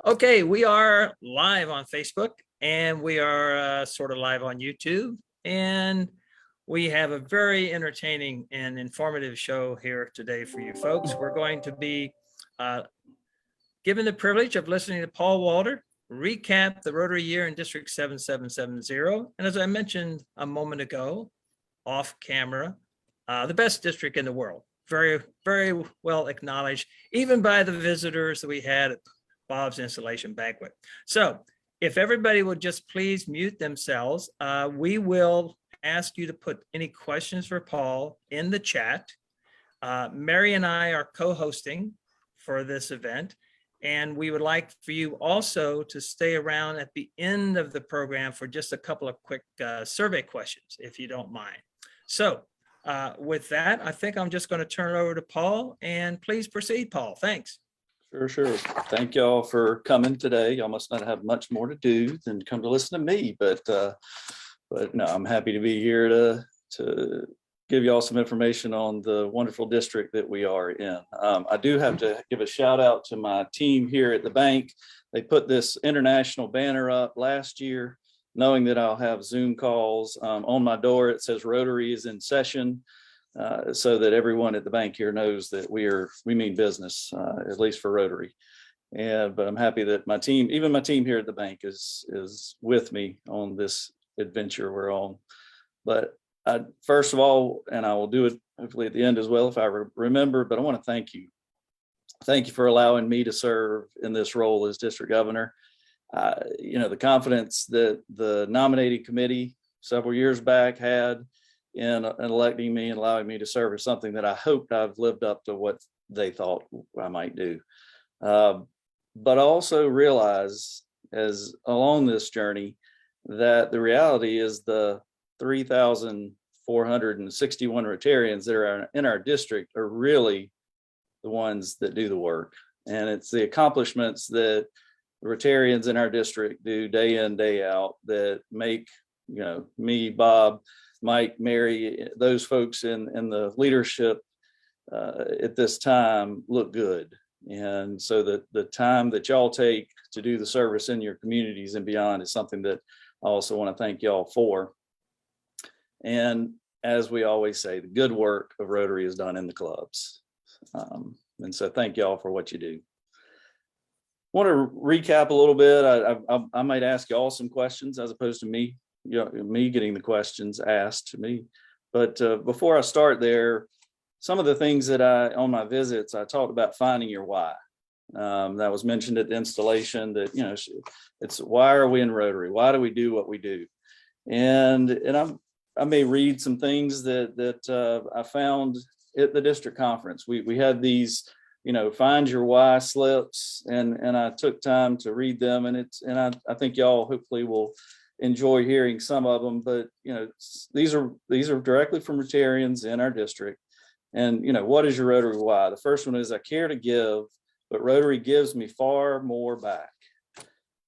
Okay, we are live on Facebook and we are sort of live on YouTube, and we have a very entertaining and informative show here today for you folks. We're going to be given the privilege of listening to Paul Walter recap the Rotary year in District 7770. And as I mentioned a moment ago, off camera, the best district in the world. Very, very well acknowledged, even by the visitors that we had at Bob's installation banquet. So if everybody would just please mute themselves, we will ask you to put any questions for Paul in the chat. Mary and I are co-hosting for this event, and we would like for you also to stay around at the end of the program for just a couple of quick survey questions, if you don't mind. So with that, I think I'm just going to turn it over to Paul, and please proceed, Paul. Thanks. Sure. Thank y'all for coming today. Y'all must not have much more to do than come to listen to me, but no, I'm happy to be here to give y'all some information on the wonderful district that we are in. I do have to give a shout out to my team here at the bank. They put this international banner up last year, knowing that I'll have Zoom calls. On my door, it says Rotary is in session. So that everyone at the bank here knows that we mean business, at least for Rotary. But I'm happy that my team, even my team here at the bank, is with me on this adventure we're on. But first of all, and I will do it hopefully at the end as well if I remember, but I want to thank you. Thank you for allowing me to serve in this role as district governor. The confidence that the nominating committee several years back had in electing me and allowing me to serve is something that I hoped I've lived up to what they thought I might do. But I also realize as along this journey that the reality is the 3,461 Rotarians that are in our district are really the ones that do the work. And it's the accomplishments that the Rotarians in our district do day in, day out that make, me, Bob, Mike, Mary, those folks in the leadership at this time look good. And so the time that y'all take to do the service in your communities and beyond is something that I also want to thank y'all for. And as we always say, the good work of Rotary is done in the clubs. And so thank y'all for what you do. I want to recap a little bit. I might ask y'all some questions as opposed to me getting the questions asked to me. But before I start there, some of the things that on my visits, I talked about finding your why. That was mentioned at the installation that, it's why are we in Rotary? Why do we do what we do? And I may read some things that I found at the district conference. We had these, find your why slips, and I took time to read them, and I think y'all hopefully will enjoy hearing some of them, but these are directly from Rotarians in our district. And what is your Rotary why? The first one is I care to give, but Rotary gives me far more back.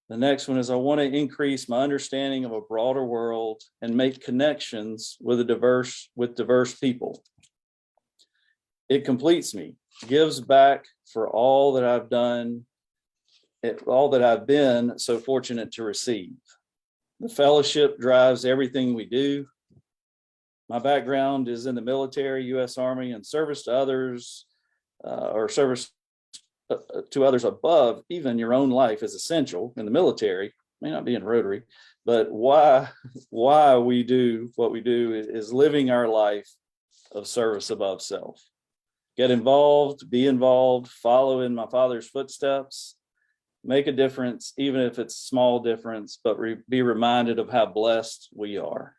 The next one is I want to increase my understanding of a broader world and make connections with diverse people. It completes me, gives back for all that I've done, all that I've been so fortunate to receive. The fellowship drives everything we do. My background is in the military, U.S. Army, and service to others, or service to others above even your own life is essential in the military. May not be in Rotary, but why we do what we do is living our life of service above self. Get involved, be involved, follow in my father's footsteps. Make a difference, even if it's a small difference, but be reminded of how blessed we are.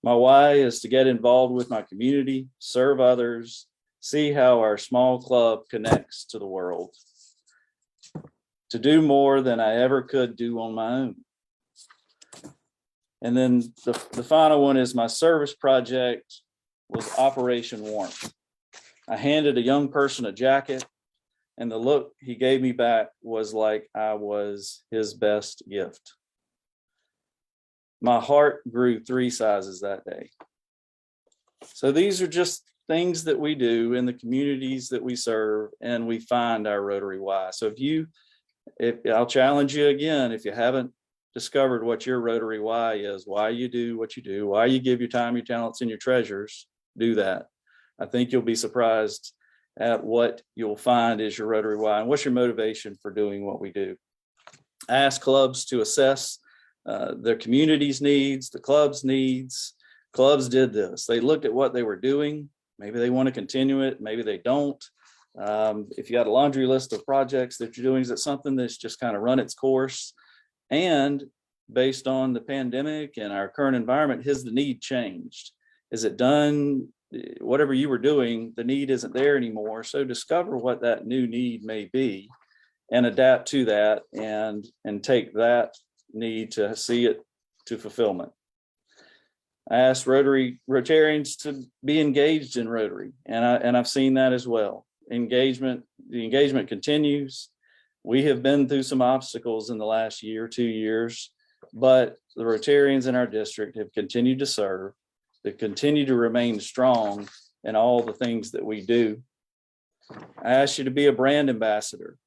My why is to get involved with my community, serve others, see how our small club connects to the world. To do more than I ever could do on my own. And then the final one is my service project was Operation Warmth. I handed a young person a jacket, and the look he gave me back was like I was his best gift. My heart grew 3 sizes that day. So these are just things that we do in the communities that we serve, and we find our Rotary why. So if you I'll challenge you again, if you haven't discovered what your Rotary why is, why you do what you do, why you give your time, your talents, and your treasures, do that. I think you'll be surprised at what you'll find is your Rotary why and what's your motivation for doing what we do. I ask clubs to assess their community's needs, the club's needs. Clubs did this. They looked at what they were doing. Maybe they want to continue it. Maybe they don't. If you got a laundry list of projects that you're doing, is it something that's just kind of run its course? And based on the pandemic and our current environment, has the need changed? Is it done? Whatever you were doing, the need isn't there anymore. So discover what that new need may be and adapt to that and take that need to see it to fulfillment. I asked Rotarians to be engaged in Rotary, and I've seen that as well. The engagement continues. We have been through some obstacles in the last year, 2 years, but the Rotarians in our district have continued to serve. They continue to remain strong in all the things that we do. I asked you to be a brand ambassador,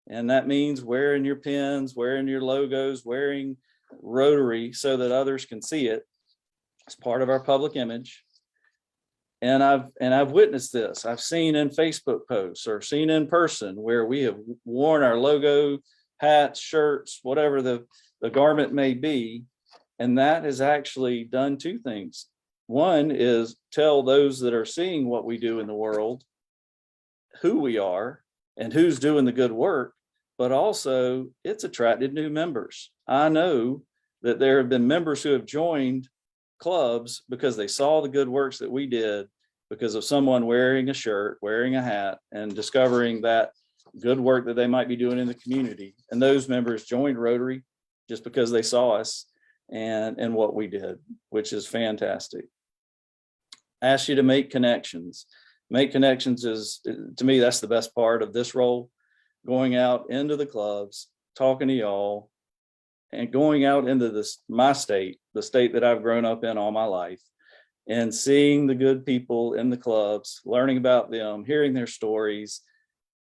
and that means wearing your pins, wearing your logos, wearing Rotary so that others can see it. It's part of our public image. And I've witnessed this. I've seen in Facebook posts or seen in person where we have worn our logo, hats, shirts, whatever the garment may be. And that has actually done two things. One is tell those that are seeing what we do in the world who we are and who's doing the good work, but also it's attracted new members. I know that there have been members who have joined clubs because they saw the good works that we did because of someone wearing a shirt, wearing a hat, and discovering that good work that they might be doing in the community. And those members joined Rotary just because they saw us and what we did, which is fantastic. Ask you to make connections. Make connections is, to me, that's the best part of this role. Going out into the clubs, talking to y'all, and going out into my state, the state that I've grown up in all my life, and seeing the good people in the clubs, learning about them, hearing their stories,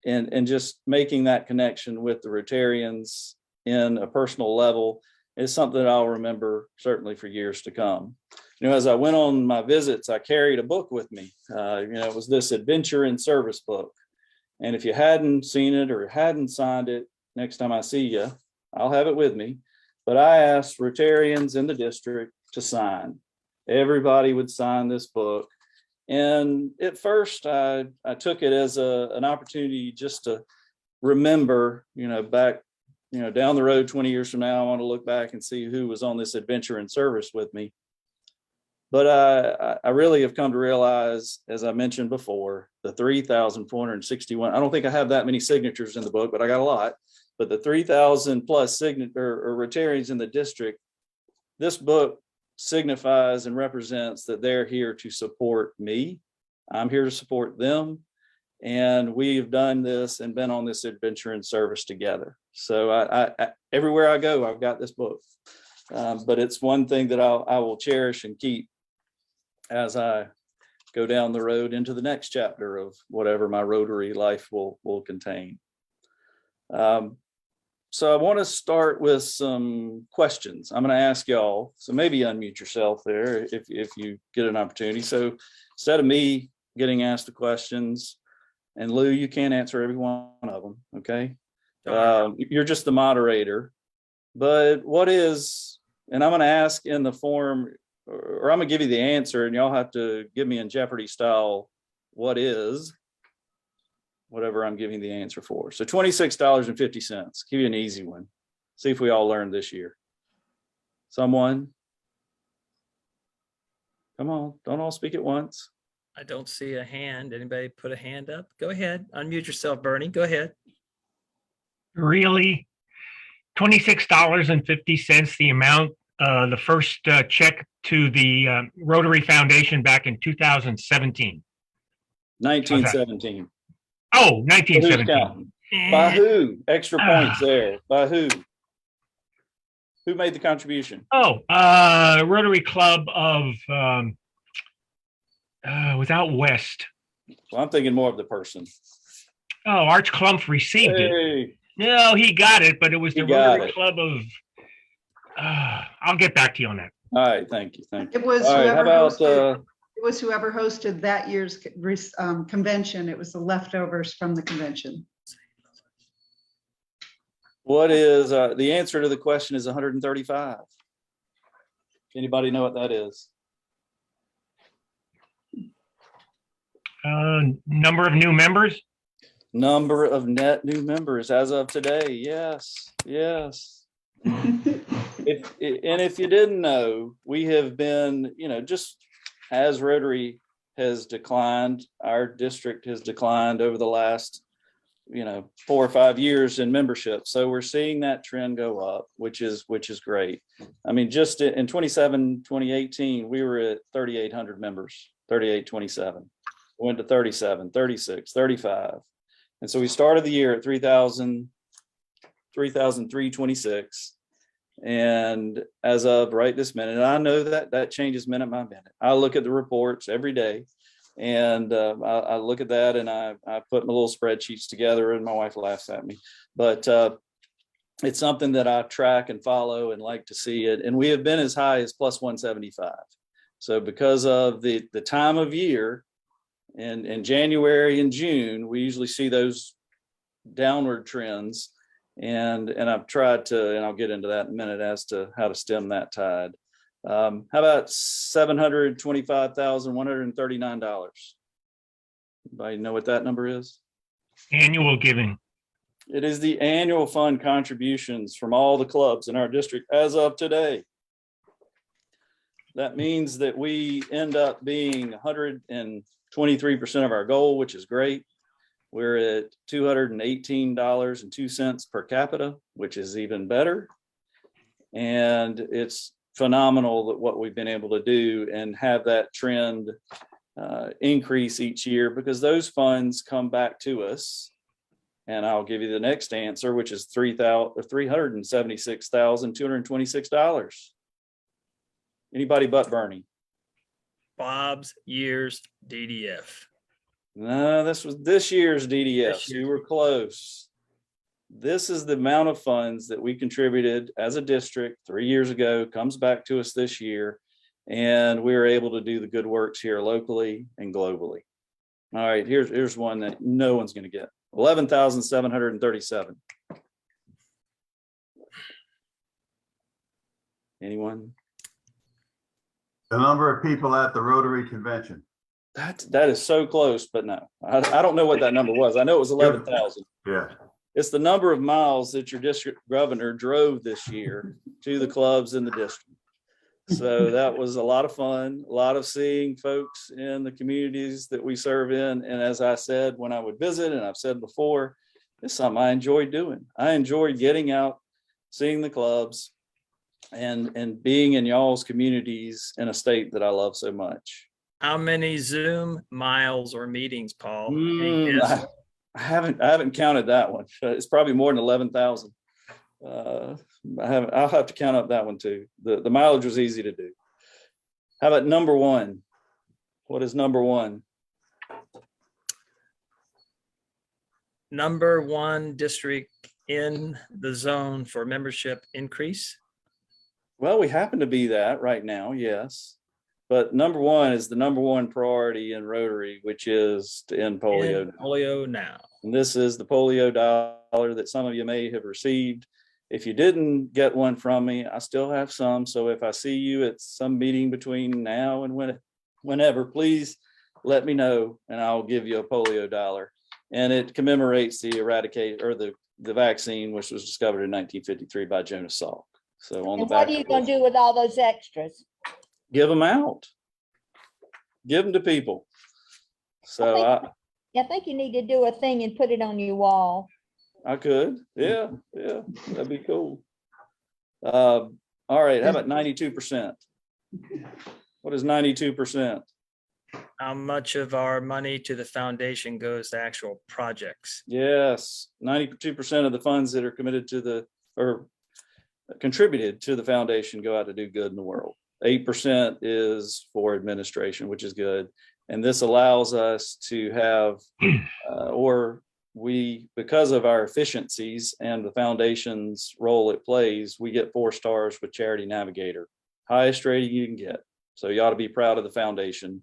and just making that connection with the Rotarians in a personal level is something that I'll remember certainly for years to come. You know, as I went on my visits, I carried a book with me. It was this Adventure in Service book. And if you hadn't seen it or hadn't signed it, next time I see you, I'll have it with me. But I asked Rotarians in the district to sign. Everybody would sign this book. And at first, I took it as an opportunity just to remember, back, down the road 20 years from now, I want to look back and see who was on this adventure in service with me. But I really have come to realize, as I mentioned before, the 3,461, I don't think I have that many signatures in the book, but I got a lot. But the 3,000 plus Rotarians in the district, this book signifies and represents that they're here to support me. I'm here to support them. And we've done this and been on this adventure in service together. So I everywhere I go, I've got this book. But it's one thing that I will cherish and keep as I go down the road into the next chapter of whatever my Rotary life will contain. So I want to start with some questions. I'm going to ask y'all, so maybe unmute yourself there if you get an opportunity. So instead of me getting asked the questions, and Lou, you can't answer every one of them, okay? You're just the moderator. But what is, and I'm going to ask in the form, or I'm going to give you the answer, and y'all have to give me in Jeopardy style, what is whatever I'm giving the answer for. So $26.50, give you an easy one. See if we all learned this year. Someone? Come on, don't all speak at once. I don't see a hand. Anybody put a hand up? Go ahead. Unmute yourself, Bernie. Go ahead. Really? $26.50, the amount, the first check to the Rotary Foundation back in 2017. 1917. Oh, 1917. By who? Extra points there. By who? Who made the contribution? Oh, Rotary Club of was out west. Well, I'm thinking more of the person. Oh, Arch Clump received it. No, he got it, but it was He the got Rotary it. Club of, I'll get back to you on that. All right, thank you, thank you. It was All right, how whoever about, hosted, it was whoever hosted that year's convention. It was the leftovers from the convention. what is, the answer to the question is 135. Anybody know what that is? Number of new members? Number of net new members as of today. Yes, yes. If you didn't know, we have been, just as Rotary has declined, our district has declined over the last, 4 or 5 years in membership. So we're seeing that trend go up, which is great. I mean, just in 2018, we were at 3,800 members, 3,827. Went to 37, 36, 35. And so we started the year at 3,326. And as of right this minute, I know that changes minute by minute. I look at the reports every day, and I look at that, and I put my little spreadsheets together, and my wife laughs at me. But it's something that I track and follow and like to see it. And we have been as high as plus 175. So because of the time of year, and in January and June, we usually see those downward trends. And I've tried to, and I'll get into that in a minute as to how to stem that tide. How about $725,139? Anybody know what that number is? Annual giving. It is the annual fund contributions from all the clubs in our district as of today. That means that we end up being 123% of our goal, which is great. We're at $218.02 per capita, which is even better. And it's phenomenal that what we've been able to do and have that trend increase each year, because those funds come back to us. And I'll give you the next answer, which is $376,226. Anybody but Bernie? Bob's year's DDF. No, this was this year's DDF. You were close. This is the amount of funds that we contributed as a district 3 years ago, comes back to us this year, and we were able to do the good works here locally and globally. All right, here's one that no one's going to get. 11,737. Anyone? The number of people at the Rotary Convention. That is so close, but no, I don't know what that number was. I know it was 11,000. Yeah. It's the number of miles that your district governor drove this year to the clubs in the district. So that was a lot of fun, a lot of seeing folks in the communities that we serve in. And as I said, when I would visit, and I've said before, it's something I enjoy doing. I enjoy getting out, seeing the clubs, and being in y'all's communities in a state that I love so much. How many Zoom miles or meetings, Paul? I haven't counted that one. It's probably more than 11,000. I'll have to count up that one too. The mileage was easy to do. How about number one? What is number one? Number one district in the zone for membership increase. Well, we happen to be that right now, yes. But number one is the number one priority in Rotary, which is to end polio. End polio now. And this is the polio dollar that some of you may have received. If you didn't get one from me, I still have some. So if I see you at some meeting between now and whenever, please let me know and I'll give you a polio dollar. And it commemorates the the vaccine, which was discovered in 1953 by Jonas Salk. So on the back. What are you going to do with all those extras? Give them out. Give them to people. So I think you need to do a thing and put it on your wall. I could. Yeah, that'd be cool. All right, how about 92%? What is 92%? How much of our money to the foundation goes to actual projects? Yes, 92% of the funds that are committed to or contributed to the foundation go out to do good in the world. 8% is for administration, which is good. And this allows us to have, or because of our efficiencies and the foundation's role it plays, we get 4 stars with Charity Navigator, highest rating you can get. So you ought to be proud of the foundation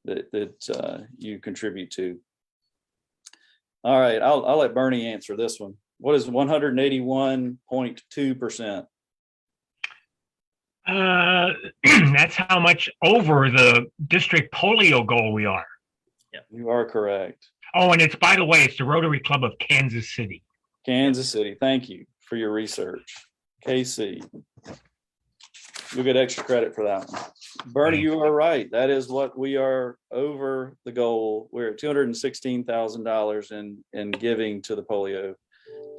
that you contribute to. All right, I'll let Bernie answer this one. What is 181.2%? That's how much over the district polio goal we are. You are correct. Oh, and it's, by the way, it's the Rotary Club of Kansas City. Kansas City, thank you for your research. KC. You'll get extra credit for that one. Bernie, you are right. That is what we are over the goal. We're at $216,000 in giving to the Polio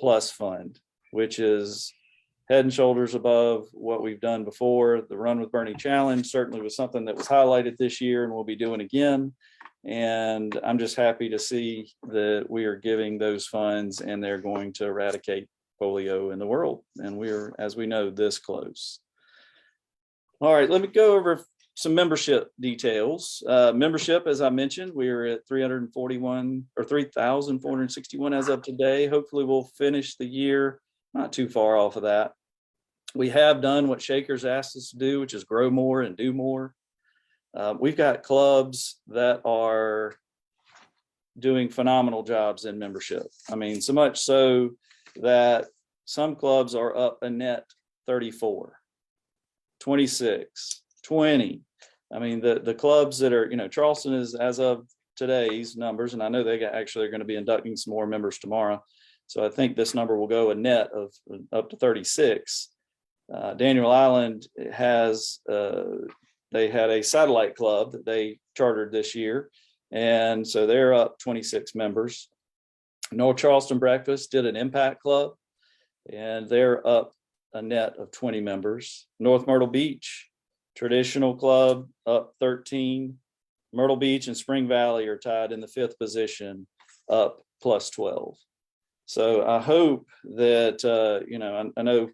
Plus Fund, which is head and shoulders above what we've done before. The Run with Bernie Challenge certainly was something that was highlighted this year and we'll be doing again. And I'm just happy to see that we are giving those funds and they're going to eradicate polio in the world. And we're, as we know, this close. All right, let me go over some membership details. Membership, as I mentioned, we are at 341 or 3,461 as of today. Hopefully we'll finish the year not too far off of that. We have done what Shaker's asked us to do, which is grow more and do more. We've got clubs that are doing phenomenal jobs in membership. I mean, so much so that some clubs are up a net 34, 26, 20. I mean, the clubs that are, Charleston is, as of today's numbers, and I know they actually are going to be inducting some more members tomorrow. So I think this number will go a net of up to 36. Daniel Island has, they had a satellite club that they chartered this year. And so they're up 26 members. North Charleston Breakfast did an impact club and they're up a net of 20 members. North Myrtle Beach traditional club up 13. Myrtle Beach and Spring Valley are tied in the 5th position, up plus 12. So I hope that, I know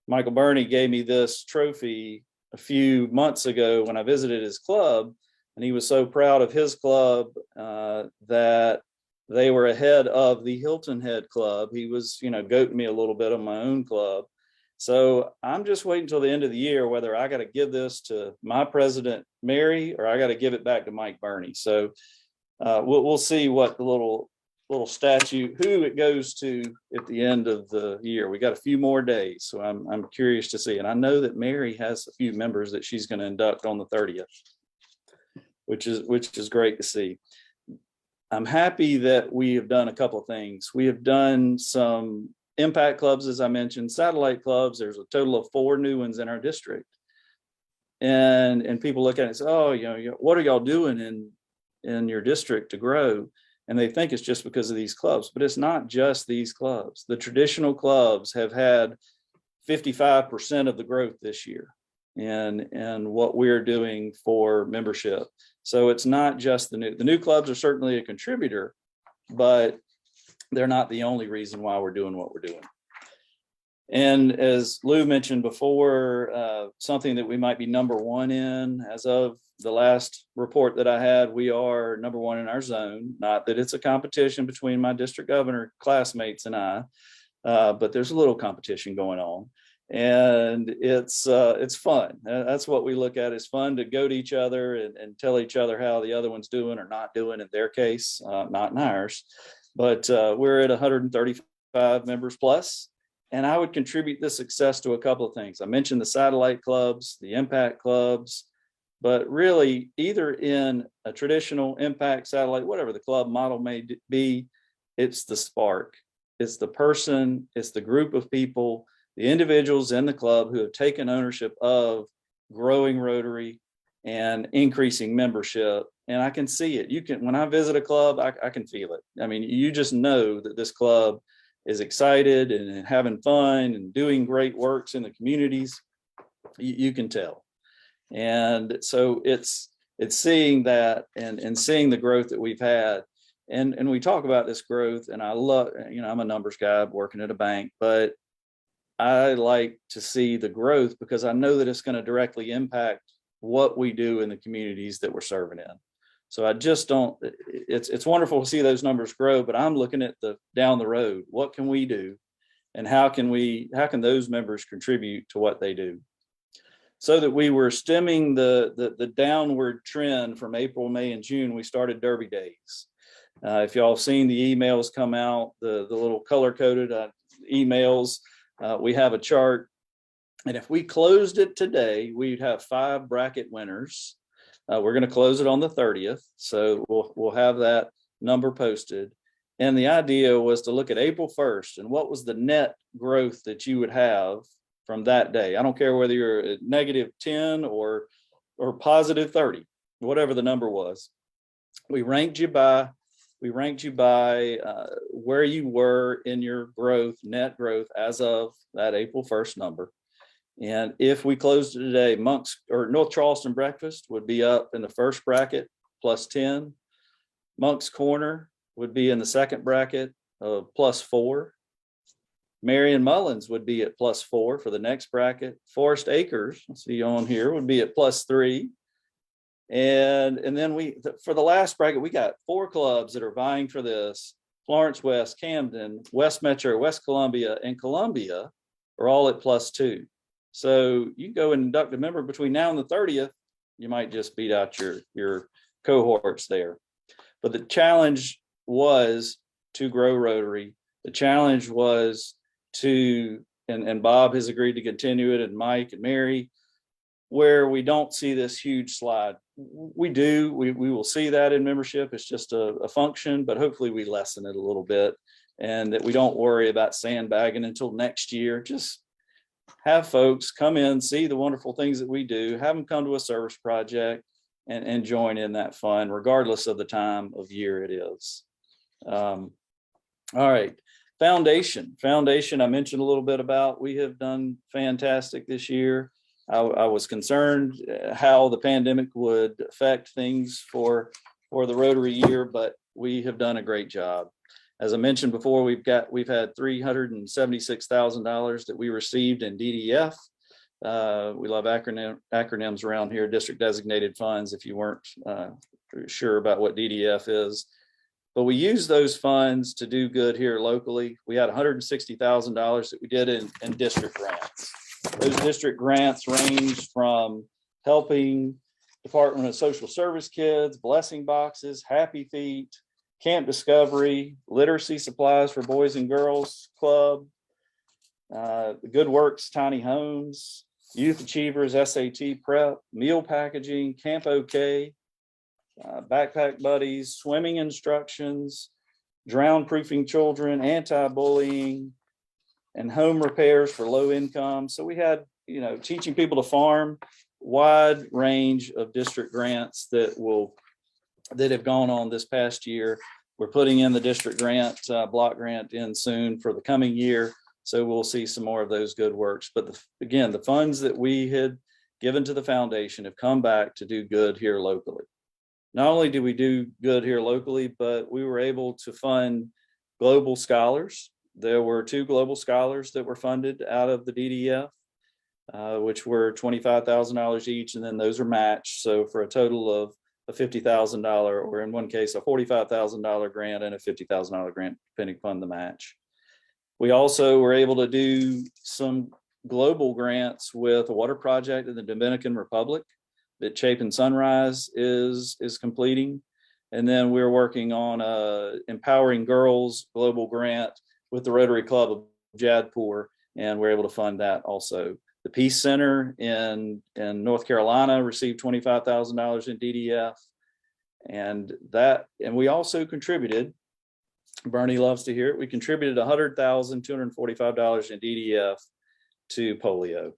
Michael Burney gave me this trophy a few months ago when I visited his club, and he was so proud of his club that they were ahead of the Hilton Head Club. He was, goating me a little bit on my own club. So I'm just waiting until the end of the year, whether I got to give this to my president, Mary, or I got to give it back to Mike Burney. So we'll see what the little statue, who it goes to at the end of the year. We got a few more days, so I'm curious to see. And I know that Mary has a few members that she's going to induct on the 30th, which is great to see. I'm happy that we have done a couple of things. We have done some impact clubs, as I mentioned, satellite clubs. There's a total of 4 new ones in our district. And people look at it and say, oh, what are y'all doing in your district to grow? And they think it's just because of these clubs, but it's not just these clubs. The traditional clubs have had 55% of the growth this year and what we're doing for membership. So it's not just the new clubs are certainly a contributor, but they're not the only reason why we're doing what we're doing. And as Lou mentioned before, something that we might be number 1 in, as of the last report that I had, we are number 1 in our zone. Not that it's a competition between my district governor classmates and I, but there's a little competition going on, and it's fun. That's what we look at. It's fun to go to each other and tell each other how the other one's doing or not doing in their case, not in ours. But we're at 135 members plus. And I would contribute this success to a couple of things. I mentioned the satellite clubs, the impact clubs, but really either in a traditional impact, satellite, whatever the club model may be, it's the spark. It's the person, it's the group of people, the individuals in the club who have taken ownership of growing Rotary and increasing membership. And I can see it. When I visit a club, I can feel it. I mean, you just know that this club is excited and having fun and doing great works in the communities. You can tell. And so it's seeing that and seeing the growth that we've had. And we talk about this growth, and I love, I'm a numbers guy working at a bank, but I like to see the growth because I know that it's going to directly impact what we do in the communities that we're serving in. So I just don't, it's wonderful to see those numbers grow, but I'm looking at the down the road. What can we do? And how can those members contribute to what they do? So that we were stemming the downward trend from April, May, and June, we started Derby Days. If y'all have seen the emails come out, the little color-coded emails, we have a chart. And if we closed it today, we'd have 5 bracket winners. We're going to close it on the 30th. So we'll have that number posted. And the idea was to look at April 1st and what was the net growth that you would have from that day. I don't care whether you're at -10 or positive 30, whatever the number was. We ranked you by where you were in your growth, net growth as of that April 1st number. And if we closed it today, Monks or North Charleston Breakfast would be up in the first bracket +10. Monk's Corner would be in the second bracket of +4. Marion Mullins would be at +4 for the next bracket. Forest Acres, see on here, would be at +3. And then for the last bracket, we got 4 clubs that are vying for this. Florence West, Camden, West Metro, West Columbia, and Columbia are all at +2. So you go and induct a member between now and the 30th, you might just beat out your cohorts there. But the challenge was to grow Rotary. The challenge was to, and Bob has agreed to continue it, and Mike and Mary, where we don't see this huge slide. We will see that in membership. It's just a function, but hopefully we lessen it a little bit, and that we don't worry about sandbagging until next year. Just have folks come in, see the wonderful things that we do, have them come to a service project and join in that fun, regardless of the time of year it is. All right. Foundation, I mentioned a little bit about. We have done fantastic this year. I was concerned how the pandemic would affect things for the Rotary year, but we have done a great job. As I mentioned before, we've had $376,000 that we received in DDF. We love acronyms around here, district designated funds, if you weren't sure about what DDF is. But we use those funds to do good here locally. We had $160,000 that we did in district grants. Those district grants range from helping Department of Social Service kids, blessing boxes, Happy Feet, Camp Discovery, literacy supplies for Boys and Girls Club, Good Works Tiny Homes, Youth Achievers SAT Prep, meal packaging, Camp OK, Backpack Buddies, swimming instructions, drown proofing children, anti-bullying, and home repairs for low income. So we had, teaching people to farm, wide range of district grants that have gone on this past year. We're putting in the district grant, block grant in soon for the coming year. So we'll see some more of those good works. But again, the funds that we had given to the foundation have come back to do good here locally. Not only do we do good here locally, but we were able to fund global scholars. There were 2 global scholars that were funded out of the DDF, which were $25,000 each, and then those are matched. So for a total of a $50,000, or in one case, a $45,000 grant and a $50,000 grant, depending upon the match. We also were able to do some global grants with a water project in the Dominican Republic that Chapin Sunrise is completing. And then we're working on a Empowering Girls global grant with the Rotary Club of Jadpur, and we're able to fund that also. The Peace Center in North Carolina received $25,000 in DDF, and we also contributed. Bernie loves to hear it. We contributed $100,245 in DDF to polio,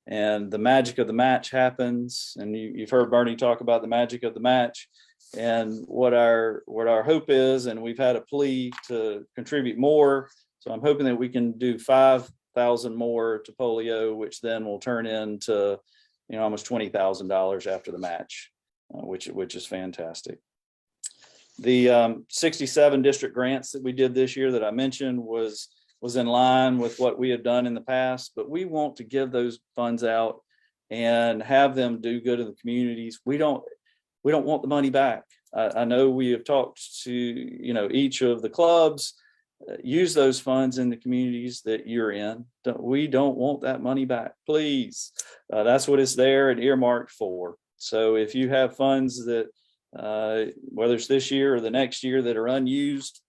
and the magic of the match happens. And you've heard Bernie talk about the magic of the match, and what our hope is. And we've had a plea to contribute more, so I'm hoping that we can do 5,000 more to polio, which then will turn into almost $20,000 after the match, which is fantastic. The 67 district grants that we did this year that I mentioned was in line with what we have done in the past, but we want to give those funds out and have them do good in the communities. We don't want the money back. I know we have talked to, each of the clubs, use those funds in the communities that you're in. We don't want that money back, please. That's what it's there and earmarked for. So if you have funds that, whether it's this year or the next year, that are unused,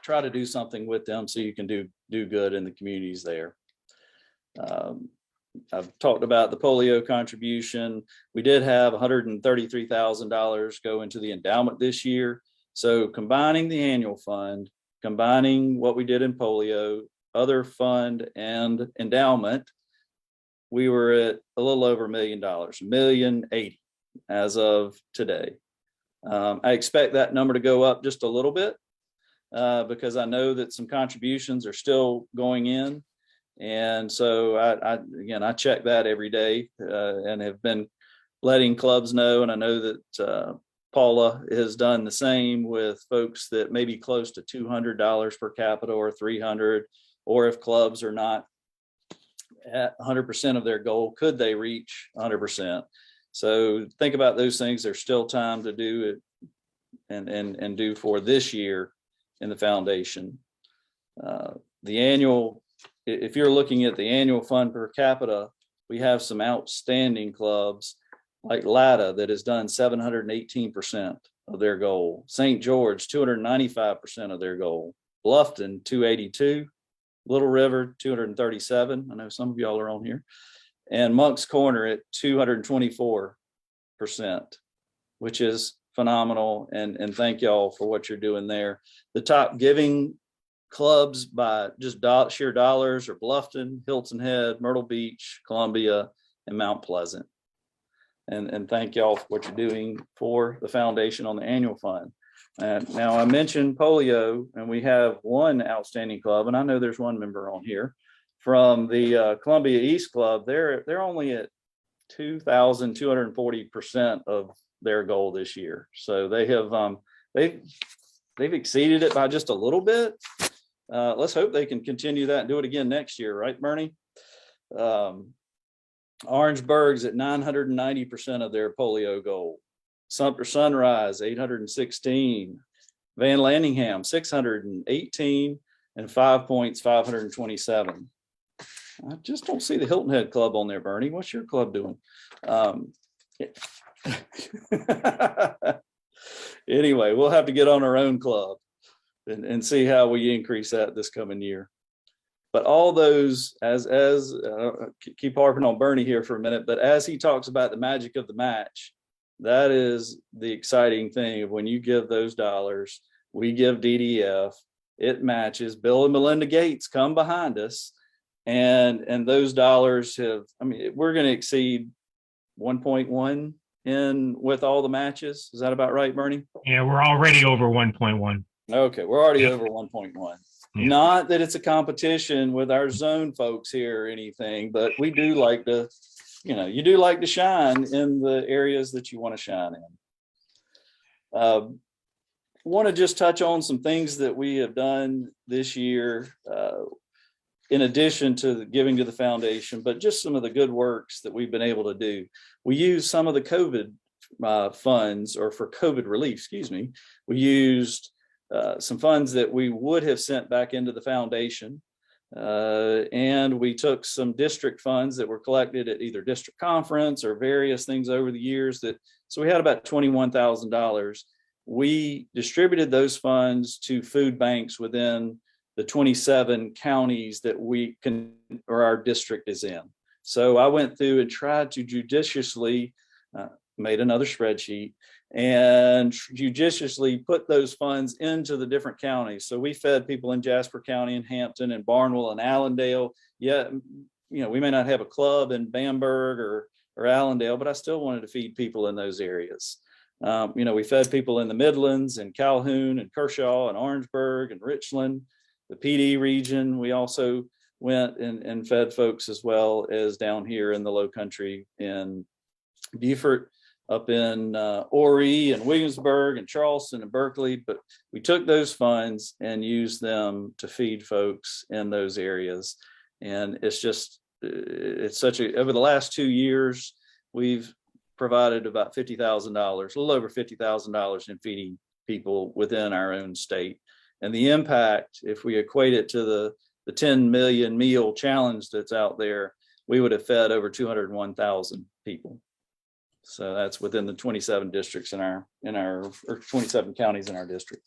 try to do something with them so you can do good in the communities there. I've talked about the polio contribution. We did have $133,000 go into the endowment this year. So combining the annual fund, combining what we did in polio, other fund and endowment, we were at a little over $1 million, $1,080,000 as of today. I expect that number to go up just a little bit because I know that some contributions are still going in. And so I check that every day and have been letting clubs know. And I know that Paula has done the same with folks that may be close to $200 per capita or $300, or if clubs are not at 100% of their goal, could they reach 100%? So think about those things. There's still time to do it and do for this year in the foundation. The annual, if you're looking at the annual fund per capita, we have some outstanding clubs like Latta that has done 718% of their goal. St. George, 295% of their goal. Bluffton, 282. Little River, 237. I know some of y'all are on here. And Monk's Corner at 224%, which is phenomenal. And thank y'all for what you're doing there. The top giving clubs by just sheer dollars are Bluffton, Hilton Head, Myrtle Beach, Columbia, and Mount Pleasant. And thank y'all for what you're doing for the foundation on the annual fund. Now I mentioned polio, and we have one outstanding club, and I know there's one member on here from the Columbia East Club. They're only at 2,240% of their goal this year. So they have they've exceeded it by just a little bit. Let's hope they can continue that and do it again next year, right, Bernie? Orangeburg's at 990% of their polio goal. Sumter Sunrise, 816. Van Landingham, 618, and 5 points, 527. I just don't see the Hilton Head Club on there, Bernie. What's your club doing? Anyway, we'll have to get on our own club and see how we increase that this coming year. But all those, as keep harping on Bernie here for a minute, but as he talks about the magic of the match, that is the exciting thing of when you give those dollars, we give DDF, it matches. Bill and Melinda Gates come behind us, and those dollars have, we're going to exceed 1.1 in with all the matches. Is that about right, Bernie? Yeah, we're already over 1.1. Okay, we're already over 1.1. Yeah. Not that it's a competition with our zone folks here or anything, but we do like to, you do like to shine in the areas that you want to shine in. Want to just touch on some things that we have done this year, in addition to giving to the foundation, but just some of the good works that we've been able to do. We use some of the COVID funds, or for COVID relief, excuse me, we used some funds that we would have sent back into the foundation. And we took some district funds that were collected at either district conference or various things over the years. So we had about $21,000. We distributed those funds to food banks within the 27 counties that our district is in. So I went through and tried to judiciously, made another spreadsheet, and judiciously put those funds into the different counties. So we fed people in Jasper County and Hampton and Barnwell and Allendale. Yeah, we may not have a club in Bamberg or Allendale, but I still wanted to feed people in those areas. We fed people in the Midlands and Calhoun and Kershaw and Orangeburg and Richland, the PD region. We also went and fed folks as well as down here in the Low Country in Beaufort, up in Horry and Williamsburg and Charleston and Berkeley. But we took those funds and used them to feed folks in those areas. And it's such over the last 2 years, we've provided about $50,000, a little over $50,000 in feeding people within our own state. And the impact, if we equate it to the 10 million meal challenge that's out there, we would have fed over 201,000 people. So that's within the 27 districts or 27 counties in our district.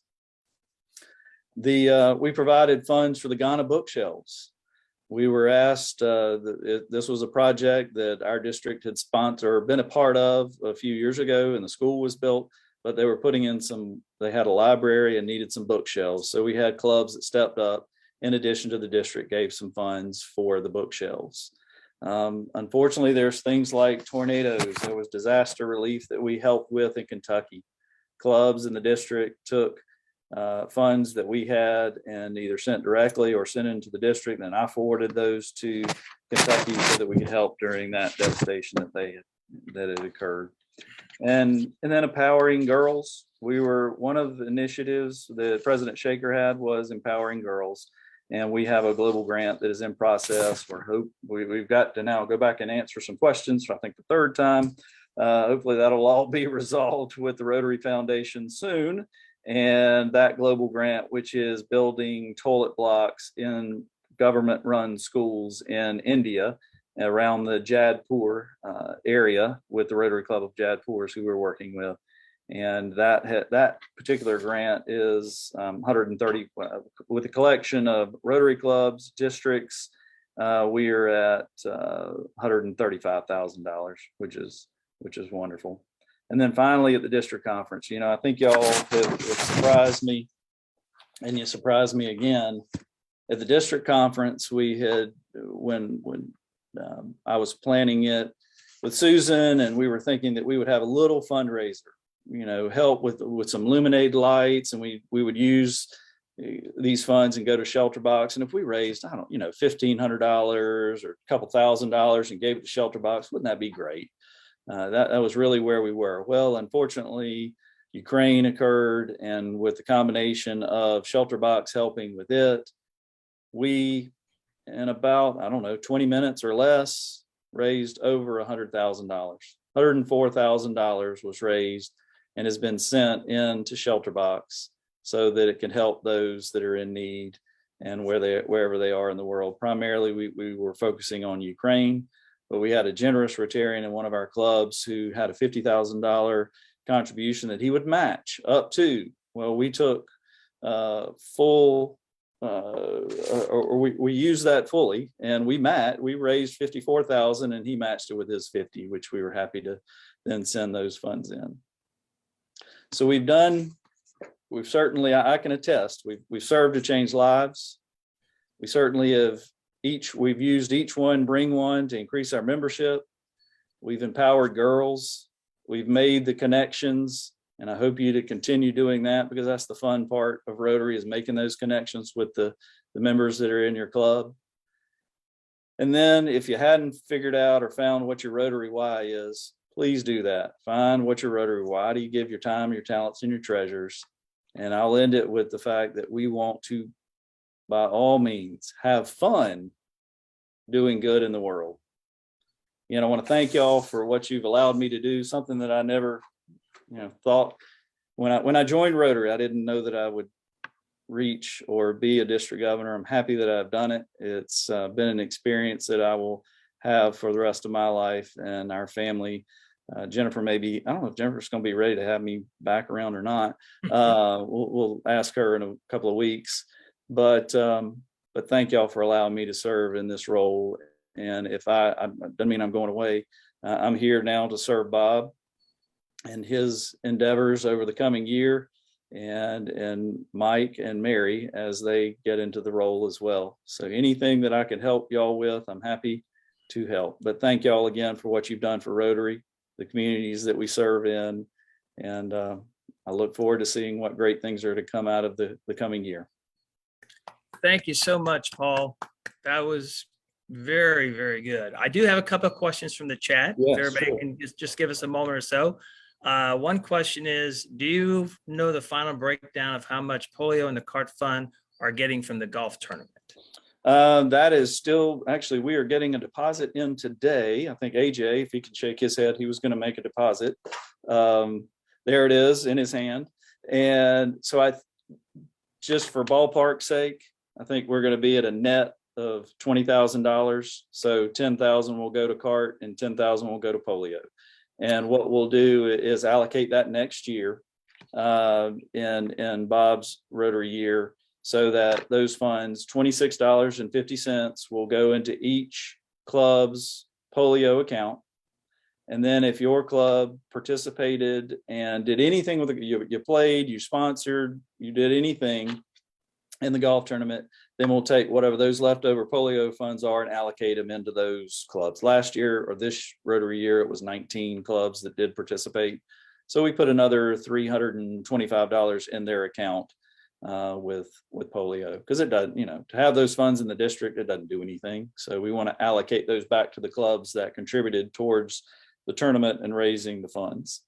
We provided funds for the Ghana bookshelves. We were asked, this was a project that our district had sponsored or been a part of a few years ago, and the school was built, but they were putting in they had a library and needed some bookshelves. So we had clubs that stepped up, in addition to the district, gave some funds for the bookshelves. Unfortunately, there's things like tornadoes. There was disaster relief that we helped with in Kentucky. Clubs in the district took funds that we had and either sent directly or sent into the district, and I forwarded those to Kentucky so that we could help during that devastation that had occurred. And then empowering girls. One of the initiatives that President Shaker had was empowering girls. And we have a global grant that is in process. We've got to now go back and answer some questions for, I think, the third time. Hopefully that'll all be resolved with the Rotary Foundation soon. And that global grant, which is building toilet blocks in government-run schools in India around the Jadpur area with the Rotary Club of Jadpurs who we're working with. And that particular grant is 130 with a collection of Rotary clubs, districts. We are at $135,000, which is wonderful. And then finally at the district conference, I think y'all have surprised me, and you surprised me again. At the district conference, we had when I was planning it with Susan, and we were thinking that we would have a little fundraiser. Help with some luminade lights, and we would use these funds and go to Shelter Box. And if we raised, $1,500 or a couple $1,000 and gave it to Shelter Box, wouldn't that be great? That was really where we were. Well, unfortunately, Ukraine occurred, and with the combination of Shelter Box helping with it, we, in about, 20 minutes or less, raised over $100,000. $104,000 was raised and has been sent into Shelter Box so that it can help those that are in need and wherever they are in the world. Primarily, we were focusing on Ukraine, but we had a generous Rotarian in one of our clubs who had a $50,000 contribution that he would match up to. Well, we took full, or we used that fully, and we raised $54,000, and he matched it with his 50, which we were happy to then send those funds in. So we've certainly, I can attest, we've served to change lives. We certainly we've used each one, bring one to increase our membership. We've empowered girls. We've made the connections, and I hope you to continue doing that, because that's the fun part of Rotary, is making those connections with the members that are in your club. And then if you hadn't figured out or found what your Rotary why is, please do that. Find what your Rotary why do you give your time, your talents, and your treasures. And I'll end it with the fact that we want to, by all means, have fun doing good in the world. I want to thank y'all for what you've allowed me to do, something that I never thought when I joined Rotary. I didn't know that I would reach or be a district governor. I'm happy that I've done it. It's been an experience that I will have for the rest of my life and our family. Jennifer, I don't know if Jennifer's going to be ready to have me back around or not. We'll ask her in a couple of weeks, but thank y'all for allowing me to serve in this role. And if I doesn't mean I'm going away. I'm here now to serve Bob and his endeavors over the coming year, and Mike and Mary as they get into the role as well. So anything that I can help y'all with, I'm happy to help. But thank y'all again for what you've done for Rotary, the communities that we serve in, and I look forward to seeing what great things are to come out of the coming year. Thank you so much, Paul. That was very, very good. I do have a couple of questions from the chat. Yes, if everybody sure. can just give us a moment or so. One question is, do you know the final breakdown of how much polio and the CART fund are getting from the golf tournament? That is still, actually, we are getting a deposit in today. I think AJ, if he can shake his head, he was going to make a deposit. There it is in his hand. And so just for ballpark sake, I think we're going to be at a net of $20,000. So 10,000 will go to CART and 10,000 will go to polio. And what we'll do is allocate that next year in Bob's Rotary year, so that those funds, $26.50, will go into each club's polio account. And then if your club participated and did anything with it, you played, you sponsored, you did anything in the golf tournament, then we'll take whatever those leftover polio funds are and allocate them into those clubs. Last year, or this Rotary year, it was 19 clubs that did participate. So we put another $325 in their account with polio, because it doesn't, to have those funds in the district, it doesn't do anything. So we want to allocate those back to the clubs that contributed towards the tournament and raising the funds.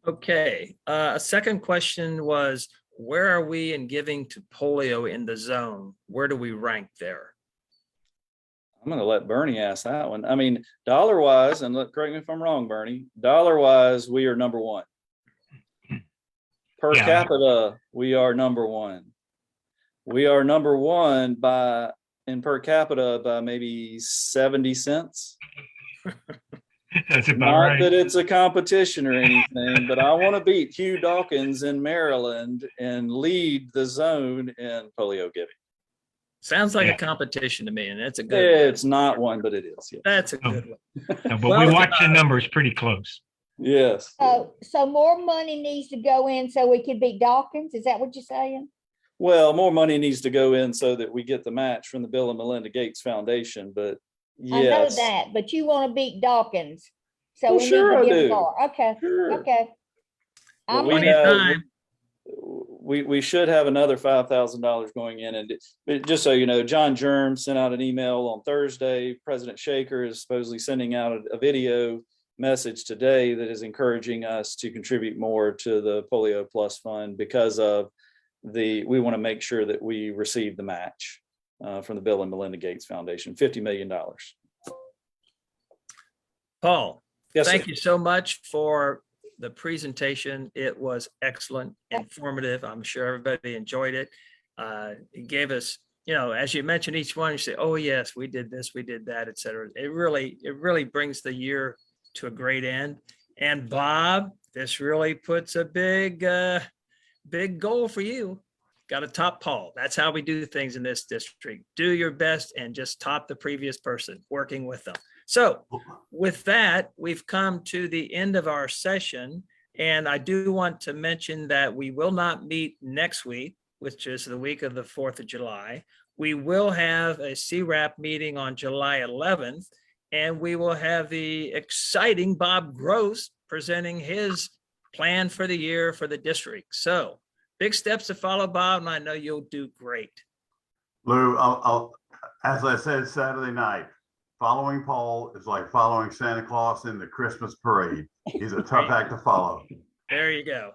Okay, a second question was, where are we in giving to polio in the zone? Where do we rank there? I'm going to let Bernie ask that one. I mean, dollar wise, and correct me if I'm wrong, Bernie, dollar wise, we are number one. Per capita, we are number one. We are number one in per capita by maybe 70 cents. That's about Not right. that it's a competition or anything, but I want to beat Hugh Dawkins in Maryland and lead the zone in polio giving. Sounds like Yeah. a competition to me, and it's a good one. It's not one, but it is. Yeah. That's a good one. No, but Well, we watch the numbers pretty close. Yes. So more money needs to go in so we can beat Dawkins? Is that what you're saying? Well, more money needs to go in so that we get the match from the Bill and Melinda Gates Foundation, but I know yes. that, but you want to beat Dawkins. So Well, we sure I need to give do. more. Okay, Sure. okay. But I'm we Plenty in. of have- time. we should have another $5,000 going in. And just so you know, John Germ sent out an email on Thursday. President Shaker is supposedly sending out a video message today that is encouraging us to contribute more to the Polio Plus Fund, because of we want to make sure that we receive the match from the Bill and Melinda Gates Foundation, $50 million. Paul, Yes, thank sir. you so much for the presentation. It was excellent, informative. I'm sure everybody enjoyed it. It gave us, as you mentioned each one, you say, oh yes, we did this, we did that, et cetera. It really brings the year to a great end. And Bob, this really puts a big goal for you. Got to top Paul. That's how we do things in this district. Do your best and just top the previous person, working with them. So with that, we've come to the end of our session. And I do want to mention that we will not meet next week, which is the week of the 4th of July. We will have a CWRAP meeting on July 11th, and we will have the exciting Bob Gross presenting his plan for the year for the district. So big steps to follow, Bob, and I know you'll do great. Lou, as I said Saturday night, following Paul is like following Santa Claus in the Christmas parade. He's a tough act to follow. There you go.